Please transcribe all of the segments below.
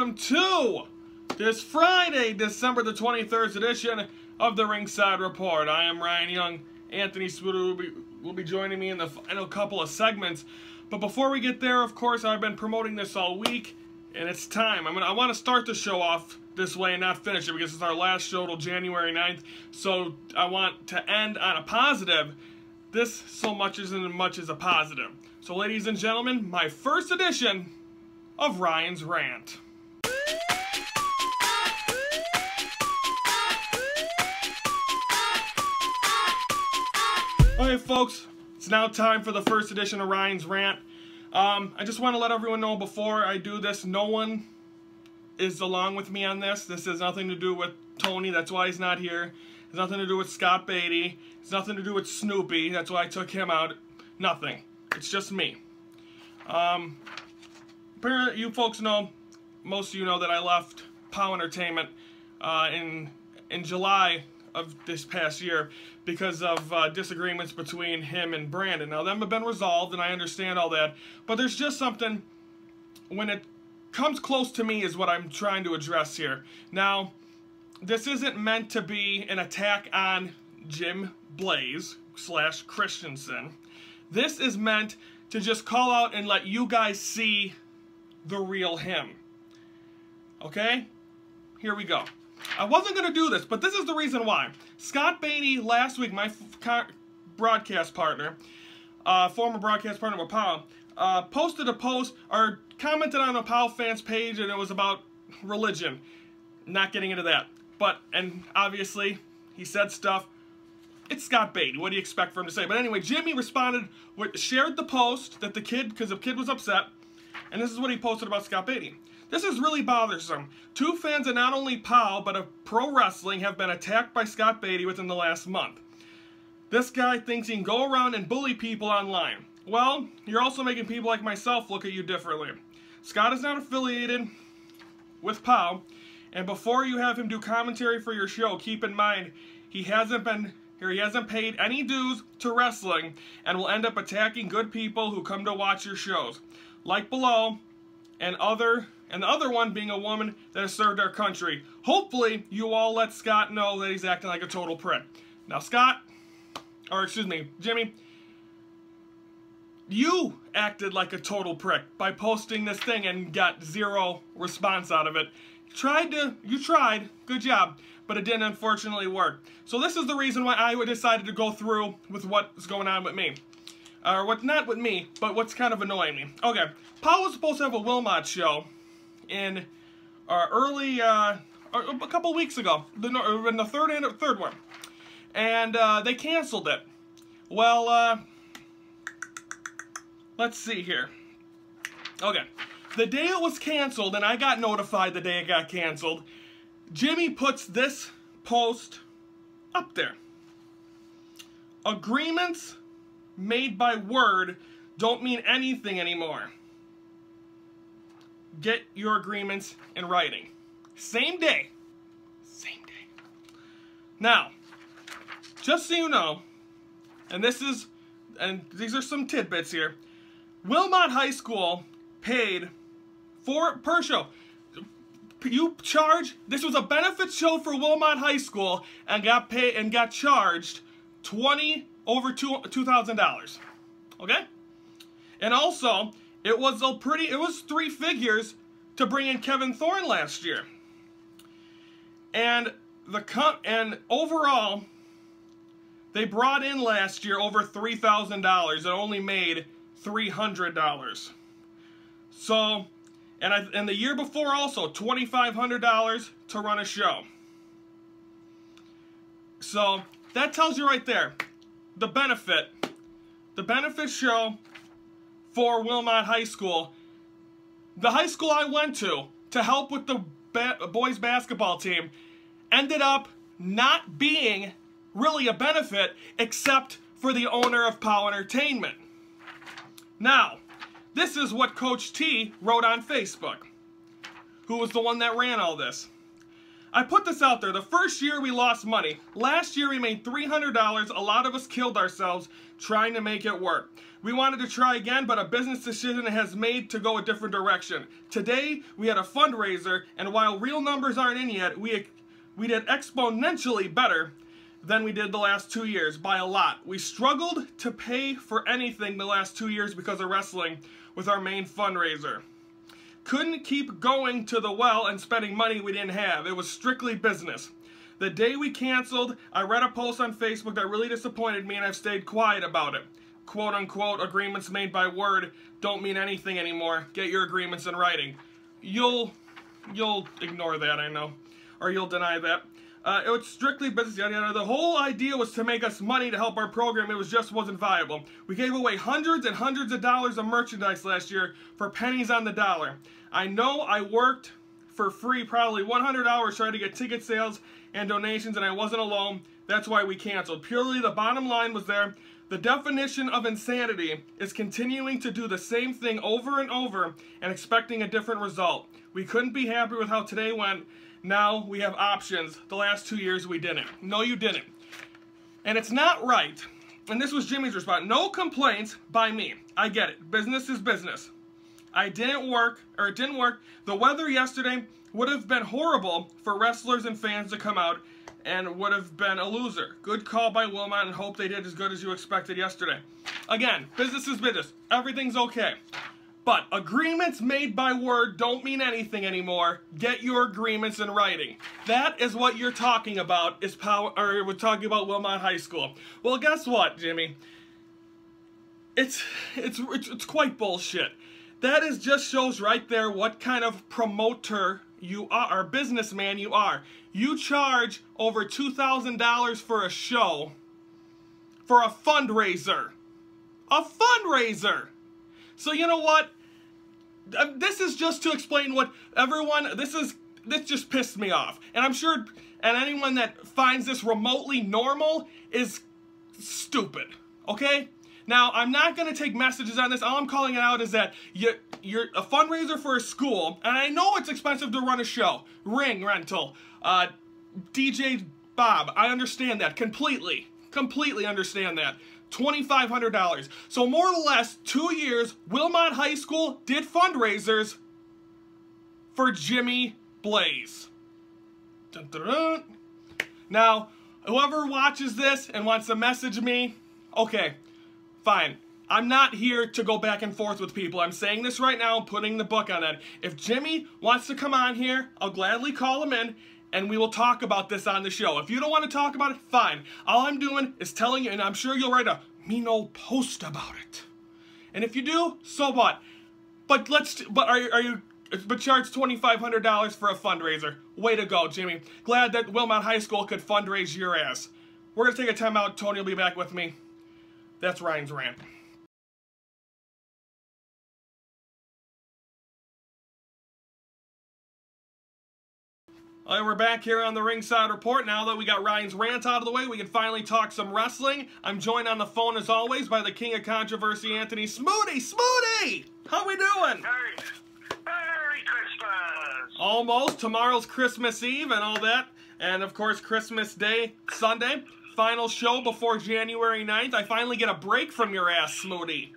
welcome to this Friday, December the 23rd edition of the Ringside Report. I am Ryan Young. Anthony Spudo will be joining me in the final couple of segments. But before we get there, of course, I've been promoting this all week, and it's time. I want to start the show off this way and not finish it because it's our last show till January 9th. So I want to end on a positive. This so much isn't as much as a positive. So ladies and gentlemen, my first edition of Ryan's Rant. Alright folks, it's now time for the first edition of Ryan's Rant. I just want to let everyone know before I do this, no one is along with me on this. This has nothing to do with Tony, that's why he's not here. It's nothing to do with Scott Beatty. It's nothing to do with Snoopy, that's why I took him out. Nothing. It's just me. You folks know, most of you know that I left POW Entertainment in July of this past year because of disagreements between him and Brandon. Now, them have been resolved, and I understand all that, but there's just something, when it comes close to me is what I'm trying to address here. Now, this isn't meant to be an attack on Jim Blaze / Christensen. This is meant to just call out and let you guys see the real him. Okay? Here we go. I wasn't going to do this, but this is the reason why. Scott Beatty last week, my broadcast partner, former broadcast partner with POW, posted a post or commented on a POW fans page, and it was about religion. Not getting into that. And obviously, he said stuff. It's Scott Beatty. What do you expect for him to say? But anyway, Jimmy responded, shared the post that because the kid was upset, and this is what he posted about Scott Beatty. This is really bothersome. Two fans of not only POW, but of pro wrestling have been attacked by Scott Beatty within the last month. This guy thinks he can go around and bully people online. Well, you're also making people like myself look at you differently. Scott is not affiliated with POW, and before you have him do commentary for your show, keep in mind he hasn't paid any dues to wrestling and will end up attacking good people who come to watch your shows. Like below, and the other one being a woman that has served our country. Hopefully, you all let Scott know that he's acting like a total prick. Now, Jimmy, you acted like a total prick by posting this thing and got zero response out of it. You tried, good job, but it didn't unfortunately work. So this is the reason why I decided to go through with what's going on with me. Or what's not with me, but what's kind of annoying me. Okay, POW was supposed to have a Wilmot show in a couple weeks ago, in the third one, and they canceled it. Well, let's see here. Okay, the day it was canceled, and I got notified the day it got canceled, Jimmy puts this post up there. Agreements made by word don't mean anything anymore. Get your agreements in writing. Same day. Same day. Now, just so you know, and these are some tidbits here, Wilmot High School paid per show. This was a benefit show for Wilmot High School and got charged over $2,000. Okay? And also, it was 3 figures to bring in Kevin Thorne last year. And overall, they brought in last year over $3,000 and only made $300. So, and the year before also, $2,500 to run a show. So, that tells you right there, the benefit show for Wilmot High School, the high school I went to help with the boys basketball team, ended up not being really a benefit except for the owner of POW Entertainment. Now, this is what Coach T wrote on Facebook, who was the one that ran all this. I put this out there. The first year we lost money. Last year we made $300. A lot of us killed ourselves trying to make it work. We wanted to try again, but a business decision has made to go a different direction. Today we had a fundraiser, and while real numbers aren't in yet, we did exponentially better than we did the last 2 years, by a lot. We struggled to pay for anything the last 2 years because of wrestling with our main fundraiser. Couldn't keep going to the well and spending money we didn't have. It was strictly business. The day we canceled, I read a post on Facebook that really disappointed me, and I've stayed quiet about it. Quote unquote, agreements made by word don't mean anything anymore. Get your agreements in writing. You'll ignore that, I know. Or you'll deny that. It was strictly business, yada yada. The whole idea was to make us money to help our program. It just wasn't viable. We gave away hundreds and hundreds of dollars of merchandise last year for pennies on the dollar. I know I worked for free probably 100 hours trying to get ticket sales and donations, and I wasn't alone. That's why we canceled. Purely the bottom line was there. The definition of insanity is continuing to do the same thing over and over and expecting a different result. We couldn't be happy with how today went. Now we have options. The last 2 years we didn't. No, you didn't. And it's not right. And this was Jimmy's response. No complaints by me. I get it. Business is business. It didn't work. The weather yesterday would have been horrible for wrestlers and fans to come out, and would have been a loser. Good call by Wilmot, and hope they did as good as you expected yesterday. Again, business is business. Everything's okay. But agreements made by word don't mean anything anymore. Get your agreements in writing. That is what you're talking about. We're talking about Wilmot High School. Well, guess what, Jimmy? It's quite bullshit. That just shows right there what kind of promoter you are, or businessman you are. You charge over $2,000 for a show for a fundraiser. A fundraiser! So you know what? This is just to explain what everyone, this just pissed me off. And I'm sure, and anyone that finds this remotely normal is stupid, okay? Now, I'm not going to take messages on this. All I'm calling it out is that you're a fundraiser for a school, and I know it's expensive to run a show. Ring rental, DJ Bob, I understand that completely. Completely understand that. $2,500. So more or less 2 years, Wilmot High School did fundraisers for Jimmy Blaze. Dun, dun, dun. Now, whoever watches this and wants to message me, okay, fine. I'm not here to go back and forth with people. I'm saying this right now, putting the book on it. If Jimmy wants to come on here, I'll gladly call him in, and we will talk about this on the show. If you don't want to talk about it, fine. All I'm doing is telling you, and I'm sure you'll write a mean old post about it. And if you do, so what? But charge $2,500 for a fundraiser. Way to go, Jimmy. Glad that Wilmot High School could fundraise your ass. We're gonna take a time out. Tony will be back with me. That's Ryan's rant. All right, we're back here on the Ringside Report. Now that we got Ryan's rant out of the way, we can finally talk some wrestling. I'm joined on the phone, as always, by the king of controversy, Anthony Smoody. Smoody! How we doing? Merry Christmas! Almost. Tomorrow's Christmas Eve and all that. And, of course, Christmas Day, Sunday. Final show before January 9th. I finally get a break from your ass, Smoody.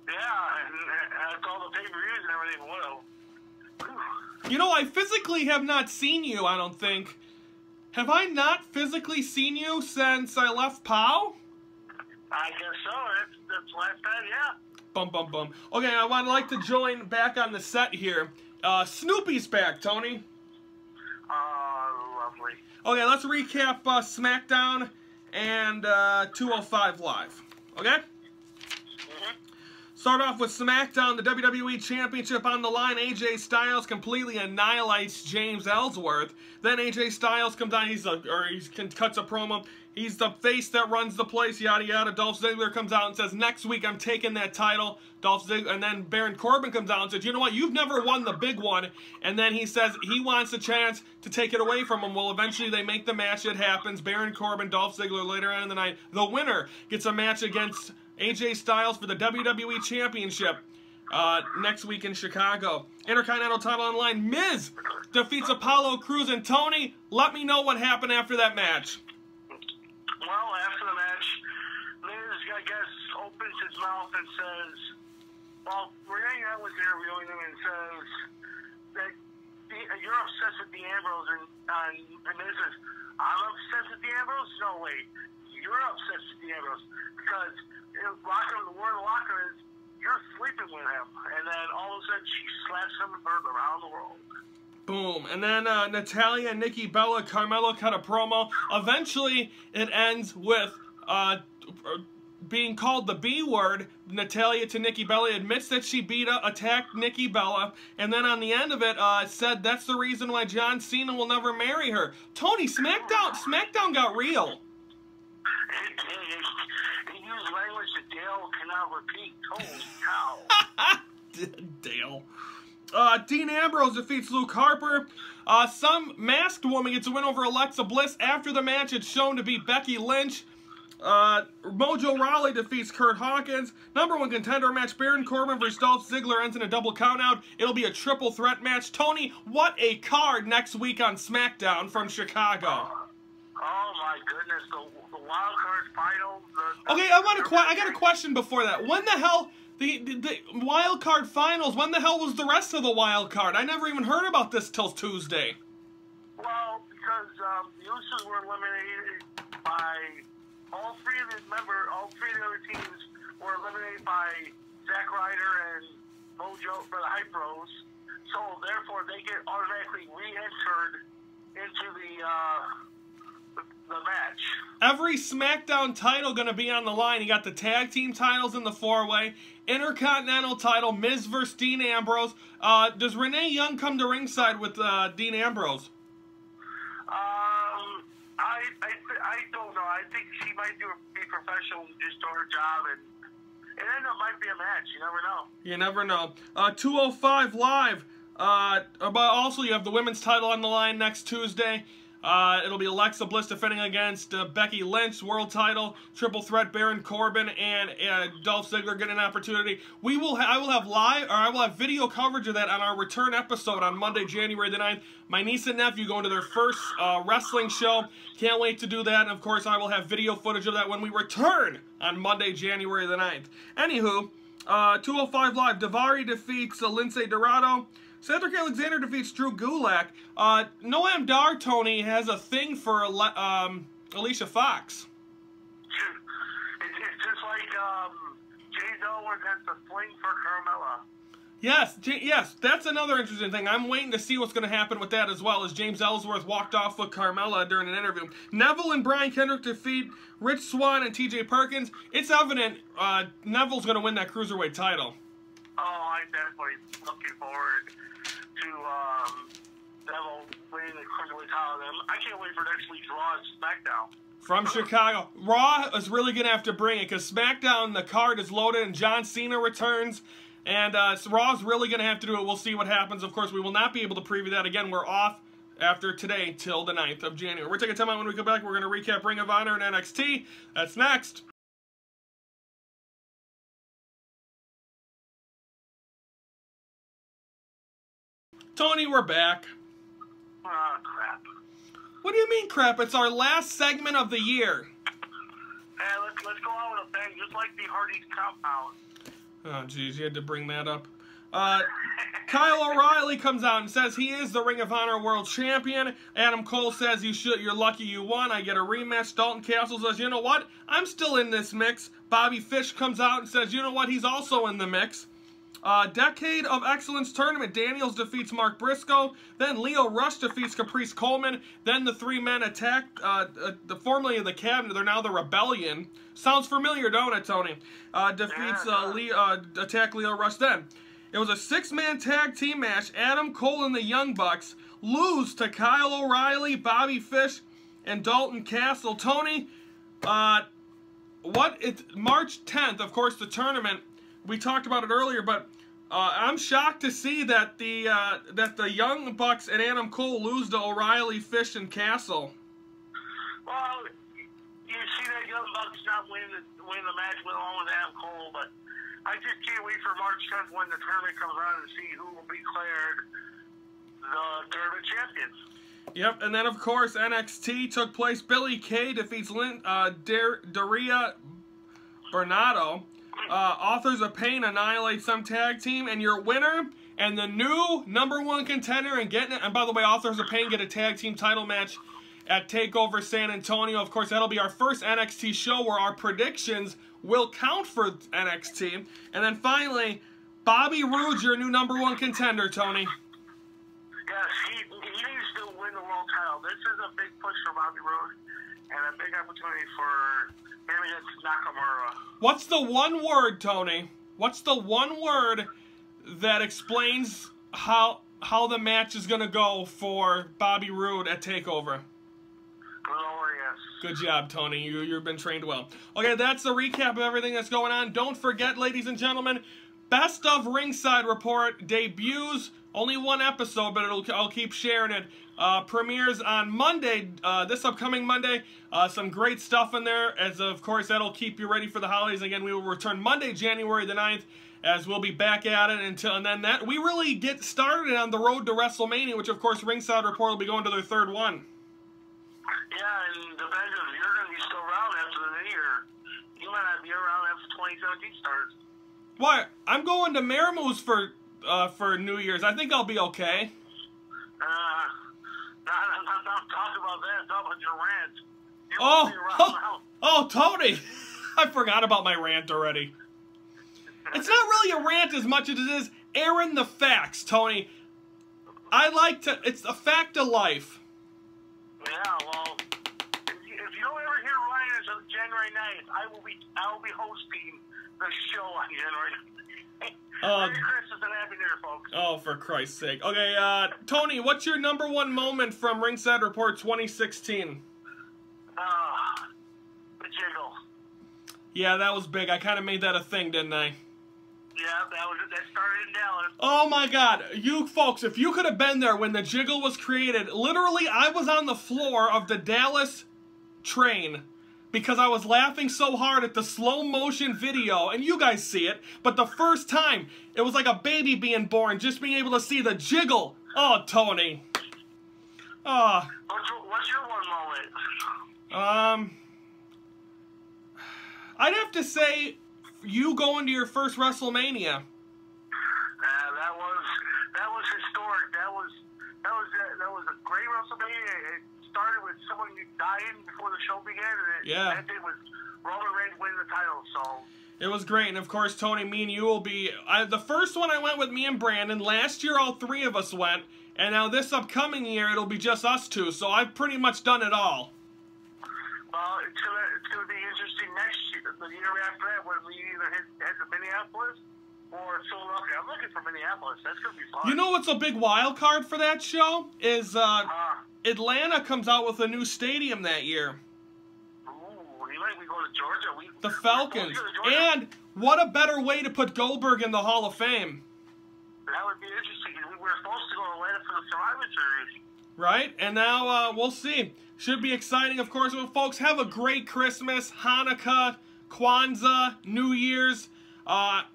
Yeah, and after all the pay-per-views and everything, whoa. You know, I physically have not seen you, I don't think. Have I not physically seen you since I left POW? I guess so. That's last time, yeah. Bum, bum, bum. Okay, I would like to join back on the set here. Snoopy's back, Tony. Lovely. Okay, let's recap Smackdown and 205 Live. Okay? Start off with Smackdown, the WWE Championship on the line. AJ Styles completely annihilates James Ellsworth. Then AJ Styles comes on, he cuts a promo. He's the face that runs the place, yada yada. Dolph Ziggler comes out and says, next week I'm taking that title. Dolph Ziggler, and then Baron Corbin comes out and says, you know what, you've never won the big one. And then he says he wants a chance to take it away from him. Well, eventually they make the match. It happens. Baron Corbin, Dolph Ziggler later on in the night. The winner gets a match against AJ Styles for the WWE Championship. next week in Chicago. Intercontinental title on the line. Miz defeats Apollo Crews. And Tony, let me know what happened after that match. Well, after the match, Miz, I guess, opens his mouth and says, well, Renee Young was interviewing him and says that you're obsessed with D'Ambrose, and Miz says, I'm obsessed with D'Ambrose? No, wait. You're obsessed with D'Ambrose because the word of the locker is you're sleeping with him. And then all of a sudden she slaps him around the world. Boom. And then Natalya and Nikki Bella, Carmelo cut a promo. Eventually, it ends with being called the B word. Natalya to Nikki Bella admits that she attacked Nikki Bella. And then on the end of it, said that's the reason why John Cena will never marry her. Tony, Smackdown got real. He used language that Dale cannot repeat. Holy cow. Dale. Dean Ambrose defeats Luke Harper. Some masked woman gets a win over Alexa Bliss. After the match, it's shown to be Becky Lynch. Mojo Rawley defeats Kurt Hawkins. #1 contender match, Baron Corbin versus Dolph Ziggler ends in a double countout. It'll be a triple threat match. Tony, what a card next week on SmackDown from Chicago. Oh my goodness, the wild card final. Okay, I got a question before that. When the hell the wild card finals? When the hell was the rest of the wild card? I never even heard about this till Tuesday. Well, because the Usos were eliminated by all three of the other teams were eliminated by Zack Ryder and Mojo for the Hype Bros. So therefore, they get automatically re-entered into the match. Every SmackDown title going to be on the line. You got the tag team titles in the 4-way, Intercontinental title, Miz versus Dean Ambrose. Does Renee Young come to ringside with Dean Ambrose? I don't know. I think she might be professional, just do her job, and then it might be a match. You never know. You never know. 205 Live. But also you have the women's title on the line next Tuesday. It'll be Alexa Bliss defending against Becky Lynch, world title, triple threat, Baron Corbin and Dolph Ziggler getting an opportunity. I will have video coverage of that on our return episode on Monday, January the 9th. My niece and nephew going to their first wrestling show. Can't wait to do that. And of course, I will have video footage of that when we return on Monday, January the 9th. Anywho, 205 Live, Daivari defeats Lindsay Dorado. Cedric Alexander defeats Drew Gulak. Noam Dar, Tony, has a thing for Alicia Fox. It's just like Jay Owens has the fling for Carmella. Yes, that's another interesting thing. I'm waiting to see what's going to happen with that as well, as James Ellsworth walked off with Carmella during an interview. Neville and Brian Kendrick defeat Rich Swann and TJ Perkins. It's evident Neville's going to win that Cruiserweight title. Oh, I'm definitely looking forward to Neville winning the Cruiserweight title. I can't wait for next week's Raw and SmackDown. From Chicago. Raw is really going to have to bring it, because SmackDown, the card is loaded, and John Cena returns. And Raw's really going to have to do it. We'll see what happens. Of course, we will not be able to preview that. Again, we're off after today till the 9th of January. We're taking time out when we come back. We're going to recap Ring of Honor and NXT. That's next. Tony, we're back. Ah, crap. What do you mean, crap? It's our last segment of the year. Hey, let's go out with a bang, just like the Hardy's compound. Oh, geez, you had to bring that up. Kyle O'Reilly comes out and says he is the Ring of Honor World Champion. Adam Cole says you're lucky you won. I get a rematch. Dalton Castle says, you know what? I'm still in this mix. Bobby Fish comes out and says, you know what? He's also in the mix. Decade of Excellence Tournament. Daniels defeats Mark Briscoe. Then Leo Rush defeats Caprice Coleman. Then the three men attack formerly of the Cabinet. They're now the Rebellion. Sounds familiar, don't it, Tony? Attack Leo Rush. Then it was a 6-man tag team match. Adam Cole and the Young Bucks lose to Kyle O'Reilly, Bobby Fish, and Dalton Castle. Tony, March 10th, of course, the tournament. We talked about it earlier, but I'm shocked to see that the Young Bucks and Adam Cole lose to O'Reilly, Fish, and Castle. Well, you see that Young Bucks not winning the match along with Adam Cole, but I just can't wait for March 10th when the tournament comes around to see who will be declared the tournament champions. Yep, and then, of course, NXT took place. Billie Kay defeats Daria Bernardo. Authors of Pain annihilate some tag team. And your winner and the new #1 contender and getting it. And by the way, Authors of Pain get a tag team title match at TakeOver San Antonio. Of course, that'll be our first NXT show where our predictions will count for NXT. And then finally, Bobby Roode's your new #1 contender, Tony. Yes, he needs to win the world title. This is a big push for Bobby Roode and a big opportunity for him against Nakamura. What's the one word, Tony? What's the one word that explains how the match is going to go for Bobby Roode at TakeOver? Glorious. Good job, Tony. You've been trained well. Okay, that's the recap of everything that's going on. Don't forget, ladies and gentlemen, Best of Ringside Report debuts. Only one episode, but I'll keep sharing it. Premieres on Monday, this upcoming Monday. Some great stuff in there, as of course that'll keep you ready for the holidays. Again, we will return Monday, January the 9th, as we'll be back at it and then that we really get started on the road to WrestleMania, which of course Ringside Report will be going to their 3rd one. Yeah, and depends if you're going to be still around after the new year. You might not be around after 2017 starts. What? I'm going to Merrima's for New Year's. I think I'll be okay. Not talking about that. Talk about your rant. Oh, Tony! I forgot about my rant already. It's not really a rant as much as it is airing the facts, Tony. It's a fact of life. Yeah, well, if you don't ever hear Ryan until January 9th, I will be hosting the show on January 9th. Merry Christmas and Happy New Year, folks. Oh, for Christ's sake. Okay, Tony, what's your #1 moment from Ringside Report 2016? The jiggle. Yeah, that was big. I kind of made that a thing, didn't I? Yeah, that started in Dallas. Oh my God, you folks, if you could have been there when the jiggle was created, literally I was on the floor of the Dallas train because I was laughing so hard at the slow motion video, and you guys see it, but the first time, it was like a baby being born, just being able to see the jiggle. Oh, Tony. What's your one moment? I'd have to say you going to your first WrestleMania. That was historic. That was a great WrestleMania. It started with someone dying before the show began, and it was Roman Reigns winning the title. So it was great, and of course, Tony, me and you will be. The first one I went with me and Brandon. Last year, all 3 of us went, and now this upcoming year, it'll be just us 2. So I've pretty much done it all. Well, it's gonna be interesting next year, the year after that, when we either hit the Minneapolis or Philadelphia. I'm looking for Minneapolis. That's gonna be fun. You know what's a big wild card for that show is Atlanta comes out with a new stadium that year. Ooh, you like we go to Georgia? The Falcons. And what a better way to put Goldberg in the Hall of Fame. That would be interesting. We were supposed to go to Atlanta for the Survivor Series. Right? And now we'll see. Should be exciting, of course. Well, folks, have a great Christmas, Hanukkah, Kwanzaa, New Year's.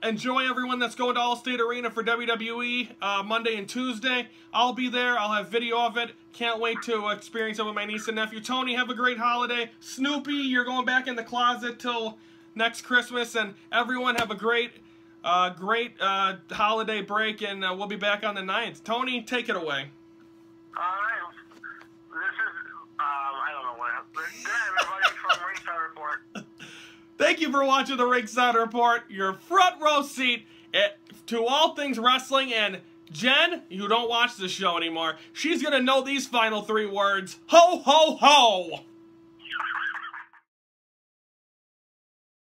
Enjoy everyone that's going to Allstate Arena for WWE Monday and Tuesday. I'll be there. I'll have video of it. Can't wait to experience it with my niece and nephew. Tony, have a great holiday. Snoopy, you're going back in the closet till next Christmas. And everyone have a great holiday break, and we'll be back on the 9th. Tony, take it away. All right. This is, I don't know what happened. Good night, everybody, from Ringside Report. Thank you for watching the Ringside Report, your front row seat to all things wrestling. And Jen, you don't watch the show anymore, she's going to know these final 3 words. Ho, ho, ho!